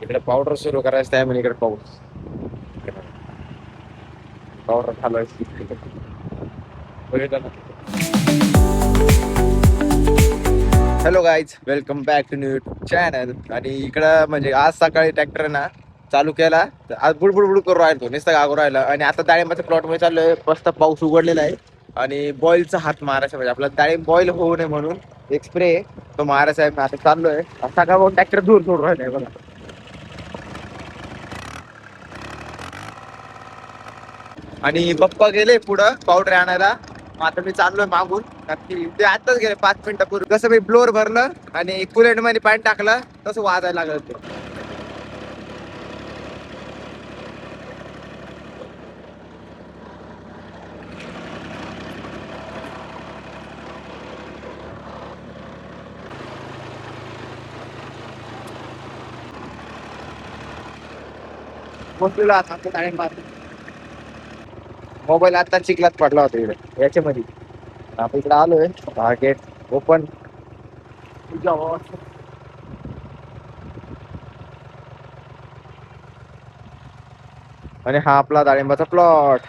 इकडे पावडर सुरू करायचं आहे म्हणजे इकडे पाऊस पावडर घालवायची बघितलं ना. Hello guys, welcome back to new YouTube channel. आणि इकडं म्हणजे आज सकाळी ट्रॅक्टर ना चालू केला तर आज बुडबुड करून राहिलो, नुसतं गागू राहिला. आणि आता डाळिंबाच्या प्लॉट मध्ये चाललोय. मस्त पाऊस उघडलेला आहे आणि बॉईलचा हात मारायचा, म्हणजे आपला डाळिंब बॉईल होऊ नये म्हणून एक स्प्रे तो मारायचा आहे. आता चाललोय, सकाळ ट्रॅक्टर दूर सोडून राहिलाय बघा. आणि पप्पा गेले पुढं पावडर आणायला. मग आता मी चाललोय मागून. ते आताच गेले 5 मिनिटापूर्वी. कसं मी ब्लोअर भरलं आणि कुलेट मध्ये पाणी टाकलं तसं वाजायला लागलं ते. पोचलेलो आता मोबाईल आता चिखलात पडला होता इकडे याच्यामध्ये. आपण इकडे आलोय, हा गेट ओपन. आणि हा आपला डाळिंबाचा प्लॉट.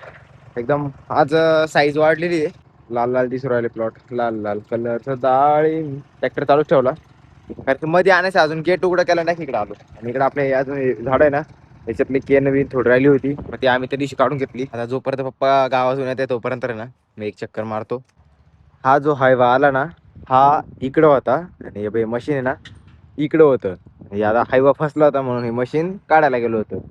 एकदम आज साईज वाढलेली आहे. लाल लाल दिसू राहिले प्लॉट, लाल लाल कलरचं डाळिंब. ट्रॅक्टर चालूच ठेवला कारण की मध्ये आणायचं, अजून गेट उघडं केला नाही. इकडे आलो आणि इकडे आपले अजून झाड आहे ना, त्याच्यातली केन नवीन थोडी राहिली होती, मग ती आम्ही त्या दिवशी काढून घेतली. आता जोपर्यंत पप्पा गावातून येते तोपर्यंत ना मी एक चक्कर मारतो. हा जो हायवा आला ना, हा इकडं होता आणि मशीन आहे ना इकडं होतं. आता हायवा फसला होता म्हणून हे मशीन काढायला गेलो होतो.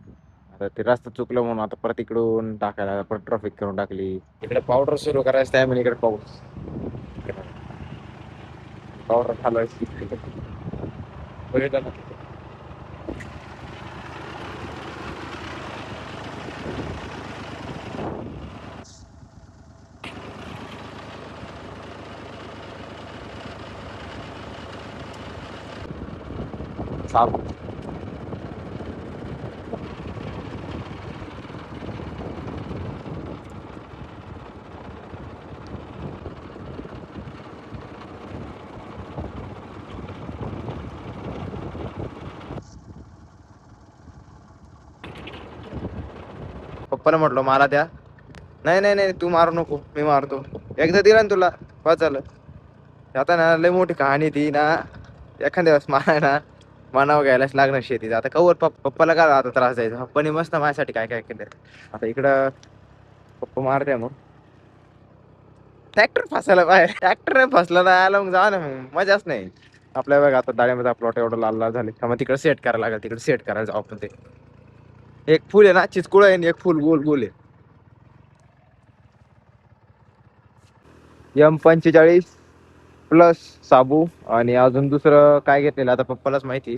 आता ते रस्ता चुकलं म्हणून आता परत इकडून टाकायला, परत ट्रॉफिक करून टाकली. इकडे पावडर सुरू करायचं आहे म्हणजे इकडे पाऊस पावडर घालवायची बघितलं ना. साप पप्पाला म्हटलं मला द्या. नाही नाही नाही, तू मारू नको, मी मारतो. एकदा दिला ना तुला, बस झालं. आता ना लय मोठी कहाणी ती ना, एखाद्या वेळेस मला ना मानावं घ्यायलाच लागणार शेतीत. आता कवर पप्पाला काय आता त्रास द्यायचा. पप्पानी मस्त माझ्यासाठी काय काय केलं. आता इकडं पप्पा मारते मग. ट्रॅक्टर फसायला बाहेर, ट्रॅक्टर नाही फसला ना आला मग जा ना, मग मजाच नाही. आपल्या बघा आता डाळीमध्ये प्लॉट एवढं लाल लाल झाले, मग तिकडे सेट करायला लागेल. तिकडे सेट करायला जाऊ आपण. ते एक फुल आहे ना चिचकुळ आहे आणि एक फुल गोल गोल आहे. M45 प्लस साबू. आणि अजून दुसरं काय घेतलेलं आता पप्पालाच माहिती.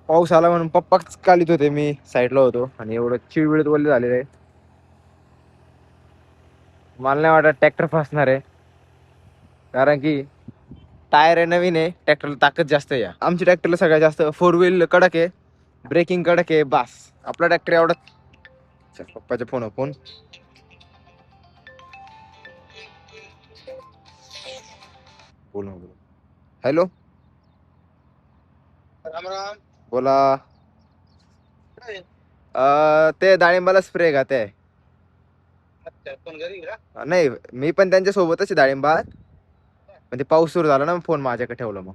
पाऊस आला म्हणून पप्पाच कालित होते, मी साईडला होतो. आणि एवढं चिळबिळत वल्ले झालेलं आहे. मला नाही वाटत ट्रॅक्टर फसणार आहे, कारण की टायर आहे नवीन आहे. ट्रॅक्टरला ताकद जास्त आहे. आमच्या ट्रॅक्टरला सगळ्यात जास्त 4 व्हील कडक आहे, ब्रेकिंग कडक आहे. बास आपला ट्रॅक्टर एवढा. पप्पाच्या फोन बोल. हॅलो, राम राम. बोला. ते डाळिंबाला स्प्रे का ते. नाही, मी पण त्यांच्या सोबतच आहे डाळिंबात. म्हणजे पाऊस सुरू झाला ना, फोन माझ्याकडे ठेवला. मग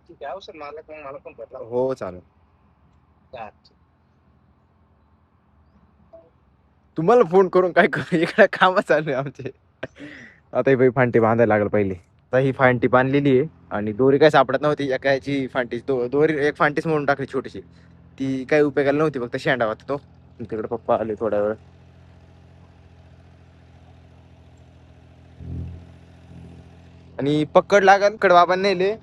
ठीक आहे, औषध मारलं का मला पण भेटला. हो चालेल. तुम्हाला फोन करून काय करू, इकडे काम चालू आहे आमचे. आता ही बाई फांटी बांधायला लागल पहिले. आता ही फांटी बांधलेली आहे आणि दोरी काय सापडत नव्हती. एकाची फांटी दोरी एक फांटीच म्हणून टाकली छोटीशी. ती काही उपयोगाला नव्हती, फक्त शेंडा होता तो. तिकडे पप्पा आले थोड्या वेळ. आणि पकड लागल कडवाबान नेले.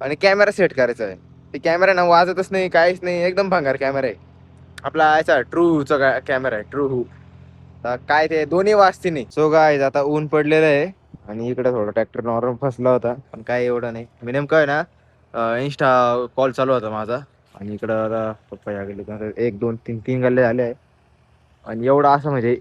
आणि कॅमेरा सेट करायचा आहे. ते कॅमेरा ना वाजतच नाही, काहीच नाही, एकदम भंगार कॅमेरा आहे. आपला याचा ट्रूचा कॅमेरा आहे, ट्रू. काय ते दोन्ही वाजते नाही. सो गाईज आता ऊन पडलेलं आहे आणि इकडे थोडा ट्रॅक्टर नॉर्मल फसला होता, पण काय एवढं नाही. मी नेमकं आहे ना इंस्टा कॉल चालू होता माझा. आणि इकडं पप्पा या गेले, 1 2 3 गल्ले झाले आहे. आणि एवढं असं म्हणजे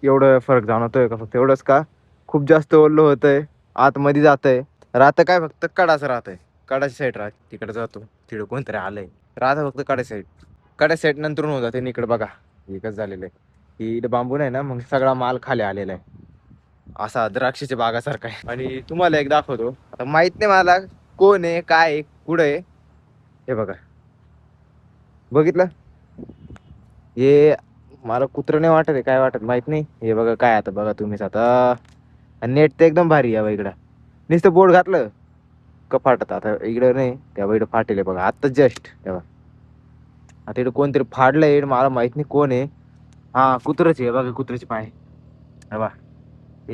एवढं फरक जाणवतोय का, फक्त एवढंच का खूप जास्त ओलं होतंय, आतमध्ये जातंय. राहतं काय फक्त कडाच राहतंय, कडाची साईड राहते, तिकडे जातो तिकडे कोणतरी आलंय. राधा फक्त कडे साईड नंतर होऊन जाते. इकडे बघा एकच झालेलं आहे की इकडे बांबू नाही ना, मग सगळा माल खाली आलेला आहे. असा द्राक्षाच्या बागासारखा आहे. आणि तुम्हाला एक दाखवतो. आता माहित नाही मला कोण आहे, काय आहे, कुठं आहे. हे बघा, बघितलं हे. मला कुत्र नाही वाटत आहे, काय वाटत माहित नाही. हे बघा काय, आता बघा तुम्हीच आता. नेट तर एकदम भारी आहे इकडं. नुसतं बोर्ड घातलं का फाटत. आता इकडं नाही, तेव्हा इकडं फाटेल आहे बघा आता जस्ट तेव्हा. आता इकडे कोणतरी फाडलंय, मला माहित नाही कोण आहे. हा कुत्रच आहे बघा, कुत्र्याचे पाय. हे बघा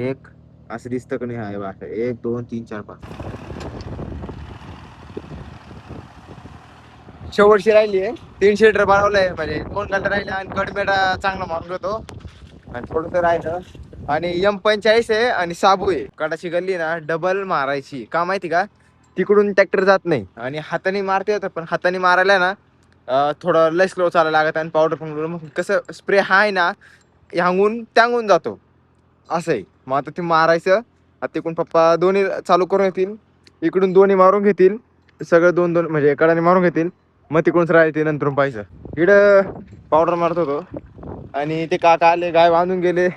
एक असं दिसतं का नाही. हा हे बघा 1 2 3 4 5 शेवटची राहिली आहे. 3 शेटर बनवलंय म्हणजे 2 गल्ल्या राहिल्या आणि कडमेडा चांगला मारून घेतो. आणि थोडस राहिलं. आणि M45 आहे आणि साबू आहे. कडाची गल्ली ना डबल मारायची का माहिती का, तिकडून ट्रॅक्टर जात नाही आणि हाताने मारता येतं. पण हाताने मारायला ना थोडं लय स्लो चालायला लागत. आणि पावडर पण मग कसं स्प्रे हा आहे ना, ह्यांगून त्यागून जातो असं आहे. मग आता ते मारायचं. आता तिकडून पप्पा दोन्ही चालू करून येतील, इकडून दोन्ही मारून घेतील. सगळं 2 2 म्हणजे कडाने मारून घेतील. मग तिकडूनच राहते नंतर पाहायचं. इकडं पावडर मारत होतो आणि ते काका आले, गाय बांधून गेले.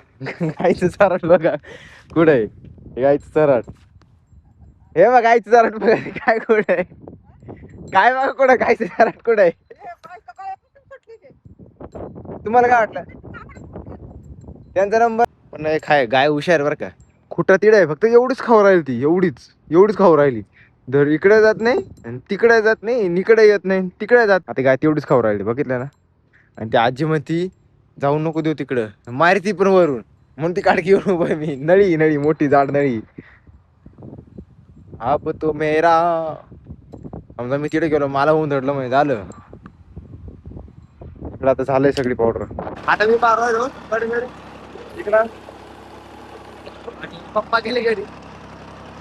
गायचं चराट बघा कुठं आहे. गायचं चराट हे बघा, गायचं चराट बघा काय कुठं आहे. काय बघा कुठं गायचं चराट कुठं आहे. तुम्हाला काय वाटलं त्यांचा नंबर. पण एक आहे गाय हुशार बरं का. खुटा तिड आहे फक्त, एवढीच खाऊ राहिली ती. एवढीच खाऊ राहिली. धर इकडे जात नाही आणि तिकडे जात नाही, इकडे येत नाही तिकडे जात. आता गाय तेवढीच खाऊ राहिली बघितलं ना. आणि ती आजी म्हणती जाऊ नको देऊ तिकडं, मारती पण वरून. म्हणून ती काडकी घेऊन उभं मी. नळी मोठी जाड नळी. अब तो मेरा. समजा मी तिकडे गेलो, मला होऊन धरलं म्हणजे झालं. इकडं आता झालंय सगळी पावडर. आता मी मारवायलो इकडं. आणि पप्पा गेले घरी.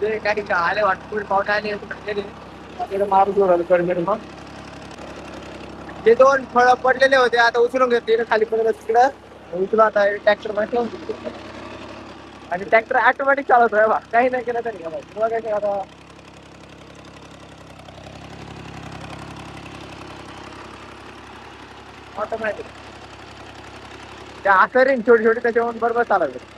ते काही का आले वाटत पावटा आले गेले मारून जोराला कडमेड. मग ते 2 फळं पडलेले होते, आता उचलून घेतले. खाली पडलं तिकडं उचलून आता ट्रॅक्टर मध्ये ठेवून. आणि ट्रॅक्टर ऑटोमॅटिक चालवतोय बा, काही नाही केलं तरी. बघा आता ऑटोमॅटिक त्या असं रिंग छोटी छोटी त्याच्यावरून बरोबर चालवते.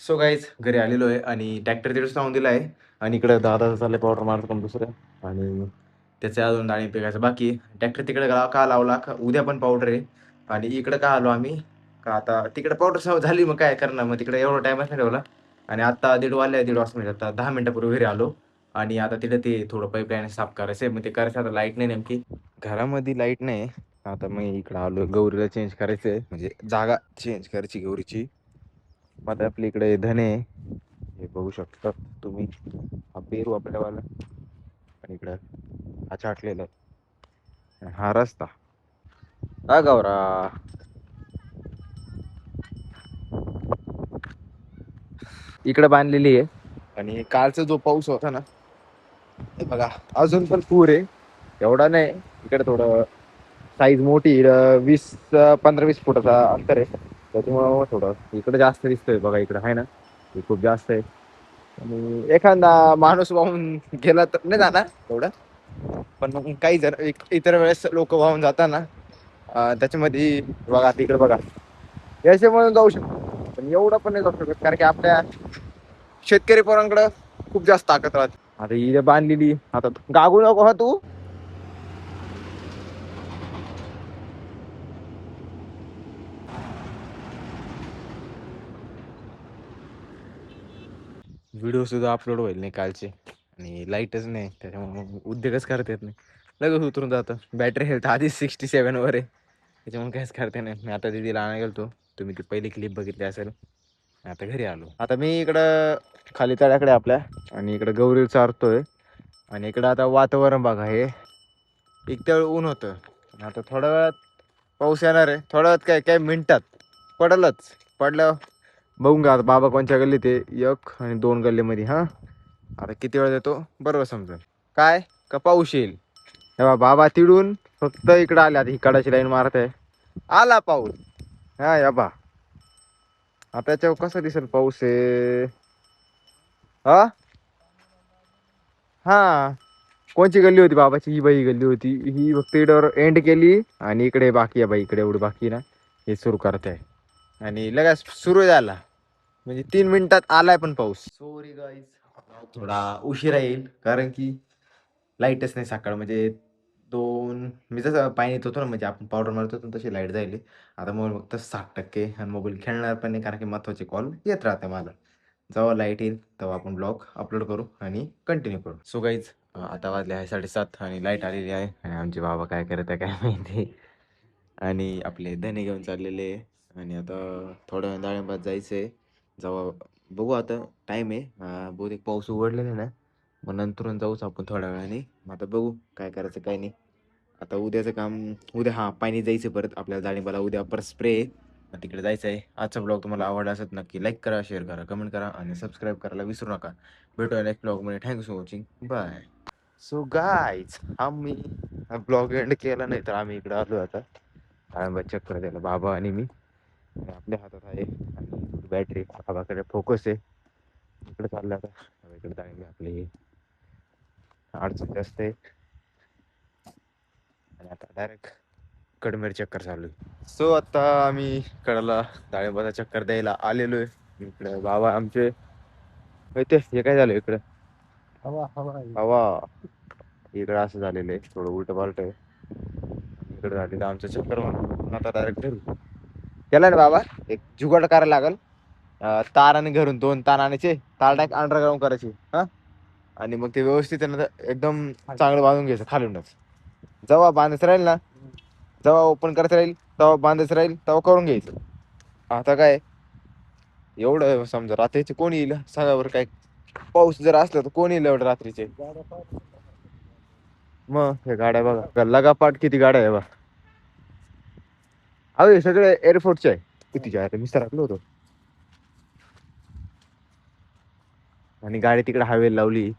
सो गाईज घरी आलेलो आहे आणि ट्रॅक्टर तिकडेच लावून दिला आहे. आणि इकडे दादा चालले पावडर मारत पण दुसरं. आणि त्याचे अजून डाळिंब पिकायचं बाकी. ट्रॅक्टर तिकडे का लावला का उद्या पण पावडर आहे. आणि इकडे का आलो आम्ही का, आता तिकडे पावडर झाली मग काय करणार. मग तिकडे एवढा टाइमच नाही ठेवला. आणि आता 1:30 वाजता म्हणजे आता 10 मिनिटापूर्वी घरी आलो. आणि आता तिथे ते थोडं पाईपलाईन साफ करायचं आहे. मग ते करायचं. आता लाईट नाही नेमकी घरामध्ये, लाईट नाही. आता मग इकडे आलो, गौरीला चेंज करायचं आहे. म्हणजे जागा चेंज करायची गौरीची. मग आता आपल्या इकडे धने हे बघू शकता तुम्ही. हा पेरू आपल्यावाला. आणि इकडं हा छाटलेला आहे. हा रस्ता हा गौरा. इकडे बांधलेली आहे. आणि कालचा जो पाऊस होता ना, हे बघा अजून पण पूर आहे. एवढा नाही, इकडे थोडं साईज मोठी 15-20 फुटाचा अंतर आहे. त्याच्यामुळं थोडं इकडे जास्त दिसतोय बघा. इकडे आहे ना, हे खूप जास्त आहे. आणि एखादा माणूस वाहून गेला तर नाही जाणार तेवढं. पण मग काही जर इतर वेळेस लोक वाहून जाताना त्याच्यामध्ये बघा तिकडे बघा याच्यामुळे जाऊ शकतो. पण एवढं पण नाही जाऊ शकत, कारण की आपल्या शेतकरी पोरांकडे खूप जास्त ताकद राहते. आता ही बांधलेली, आता गागू नको हा तू. व्हिडिओ सुद्धा अपलोड होईल नाही कालचे. आणि लाईटच नाही त्याच्यामुळे मग उद्योगच करता येत नाही. लगेच उतरून जातं. बॅटरी हेल्थ आधीच 67 वर आहे. त्याच्यामुळे काहीच करता नाही. मी आता दीदीला आणायला गेलतो. तुम्ही ती पहिली क्लिप बघितली असेल. आता घरी आलो. आता मी इकडं खाली तळ्याकडे आपल्या आणि इकडं गौरी चारतोय. आणि इकडं आता वातावरण बघा हे इतक्या वेळ ऊन होतं. आता थोड्या वेळात पाऊस येणार आहे. थोड्या वेळात काय काय मिनिटात पडलंच. पडलं बघून घ्या आता बाबा कोणच्या गल्ली ते 1 आणि 2 गल्लीमध्ये. हां आता किती वेळ देतो बरोबर समजेल. काय का पाऊस येईल. तेव्हा बाबा तिडून फक्त इकडं आले. आता ही कडाची लाईन मारत आहे. आला पाऊस. हा या बा आता याच्यावर कसं दिसेल पाऊस आहे. हा हा कोणची गल्ली होती बाबाची. ही बाई गल्ली होती. ही फक्त इकडं एंड केली आणि इकडे बाकी आहे बाई. इकडे एवढी बाकी ना हे सुरू करत आहे. आणि लगेच सुरू झाला. म्हणजे 3 मिनिटात आलाय पण पाऊस. सॉरी गाईज थोडा उशिरा येईल कारण की लाईटच नाही सकाळ म्हणजे 2 मी जसं पाणी येत होतो ना म्हणजे आपण पावडर मारत होतो तशी लाईट जाईल. आता मोबाईल फक्त 60% आणि मोबाईल खेळणार पण नाही कारण की महत्त्वाचे कॉल येत राहते मला. जेव्हा लाईट येईल तेव्हा आपण ब्लॉग अपलोड करू आणि कंटिन्यू करू. सो गाईज आता वाजले आहे 7:30 आणि लाईट आलेली आहे आणि आमचे बाबा काय करत आहे काय माहिती. आणि आपले धने घेऊन चाललेले आणि आता थोड्या वेळ डाळिंबात जायचं आहे. जेव्हा बघू आता टाईम आहे बहुतेक पाऊस उघडलेला आहे ना मग नंतरून जाऊच आपण थोड्या वेळाने. मग आता बघू काय करायचं काय नाही. आता उद्याचं काम उद्या पाणी जायचं परत आपल्याला डाळिंबाला उद्या परत स्प्रे तिकडे जायचं आहे. आजचा ब्लॉग तुम्हाला आवडला असेल नक्की लाईक करा शेअर करा कमेंट करा आणि सबस्क्राईब करायला विसरू नका. भेटूया नेक्स्ट ब्लॉगमध्ये. Thank you for watching bye. So guys आम्ही ब्लॉग एंड केला नाही तर आम्ही इकडे आलो आता डाळिंबात चक्कर द्यायला बाबा आणि मी. आणि आपल्या हातात आहे आणि बॅटरी बाबाकडे फोकस आहे. इकडे चाललं आता इकडे डाळिंब आपली अडचण जास्त आहे. आणि आता डायरेक्ट कडमेर चक्कर चालू आहे. सो आता आम्ही कडाला डाळिंबाचा चक्कर द्यायला आलेलो आहे. इकडे बाबा आमचे माहिती हे काय झालं इकडं हवा हवा हवा इकडं असं झालेलं आहे थोडं उलट पालट आहे. इकडे झालेलं आमचं चक्कर म्हणून आता डायरेक्ट घरी केला ना बाबा. एक जुगाड करायला लागल. तार आणि घरून 2 तार आणायचे. तार डायरेक्ट अंडरग्राऊंड करायची हा आणि मग ते व्यवस्थित एकदम चांगलं बांधून घ्यायचं खालूनच. जेव्हा बांधायचं राहील ना जेव्हा ओपन करायचं राहील तेव्हा बांधायचं राहील तेव्हा करून घ्यायचं. आता काय एवढं समजा रात्रीचे कोण येईल सांगा बरं. काय पाऊस जर असला तर कोण येईल एवढं रात्रीचे. मग हे गाड्या बघा लगापाट किती गाड्या आहे बा. अहो हे सगळे एअरपोर्टचे आहे. कितीच्या आहे मी सरकलो होतो आणि गाडी तिकडे हवेला लावली.